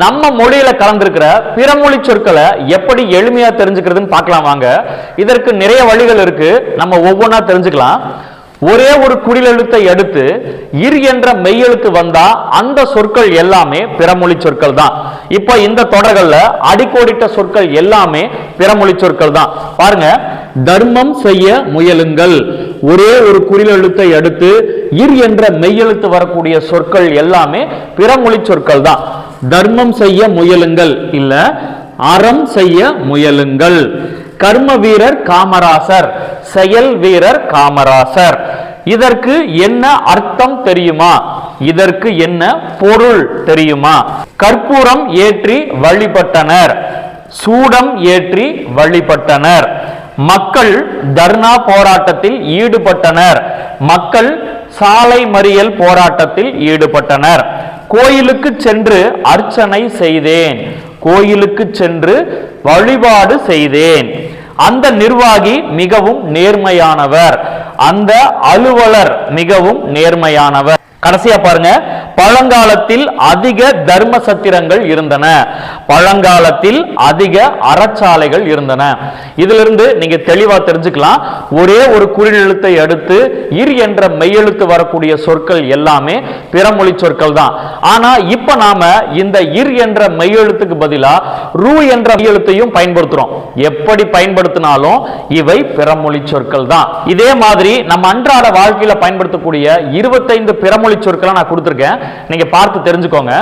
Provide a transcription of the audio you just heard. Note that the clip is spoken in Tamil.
நம்ம மொழியில கலந்திருக்கிற பிறமொழி சொற்களை எப்படி எளிமையா தெரிஞ்சுக்கிறதுன்னு பார்க்கலாம் வாங்க. இதற்கு நிறைய வழிகள் இருக்கு, நம்ம ஒவ்வொன்றா தெரிஞ்சுக்கலாம். ஒரே ஒரு குறிலெழுத்தை எடுத்து இர் என்ற மெய்யெழுத்து வந்தா அந்த சொற்கள் எல்லாமே பிறமொழி சொற்கள் தான். இப்ப இந்த தொடர்கள்ல அடிக்கோடிட்ட சொற்கள் எல்லாமே பிறமொழி சொற்கள் தான். பாருங்க, தர்மம் செய்ய முயலுங்கள். ஒரே ஒரு குறிலெழுத்தை எடுத்து இர் என்ற மெய்யெழுத்து வரக்கூடிய சொற்கள் எல்லாமே பிறமொழி சொற்கள் தான். தர்மம் செய்ய முயலுங்கள் இல்ல அறம் செய்ய முயலுங்கள். கர்ம வீரர் காமராசர், செயல் வீரர் காமராசர். இதற்கு என்ன அர்த்தம் தெரியுமா? இதற்கு என்ன பொருள் தெரியுமா? கற்பூரம் ஏற்றி வழிபட்டனர், சூடம் ஏற்றி வழிபட்டனர். மக்கள் தர்ணா போராட்டத்தில் ஈடுபட்டனர், மக்கள் சாலை மறியல் போராட்டத்தில் ஈடுபட்டனர். கோயிலுக்கு சென்று அர்ச்சனை செய்தேன், கோயிலுக்கு சென்று வழிபாடு செய்தேன். அந்த நிர்வாகி மிகவும் நேர்மையானவர், அந்த அலுவலர் மிகவும் நேர்மையானவர். கடைசியா பாருங்க, பழங்காலத்தில் அதிக தர்ம சத்திரங்கள் இருந்தன, பழங்காலத்தில் அதிக அறச்சாலைகள் இருந்தன. இதிலிருந்து நீங்க தெளிவா தெரிஞ்சுக்கலாம், ஒரே ஒரு குறிலெழுத்தை அடுத்து இர் என்ற மெய்யெழுத்து வரக்கூடிய சொற்கள் எல்லாமே பிறமொழி சொற்கள் தான். ஆனா இப்ப நாம இந்த இர் என்ற மெய்யெழுத்துக்கு பதிலா ரூ என்ற மெய்யெழுத்தையும் பயன்படுத்துறோம். எப்படி பயன்படுத்தினாலும் இவை பிறமொழி சொற்கள் தான். இதே மாதிரி நம்ம அன்றாட வாழ்க்கையில பயன்படுத்தக்கூடிய 25 பிறமொழி சொற்களை நான் கொடுத்திருக்கேன், நீங்க பார்த்து தெரிஞ்சுக்கோங்க.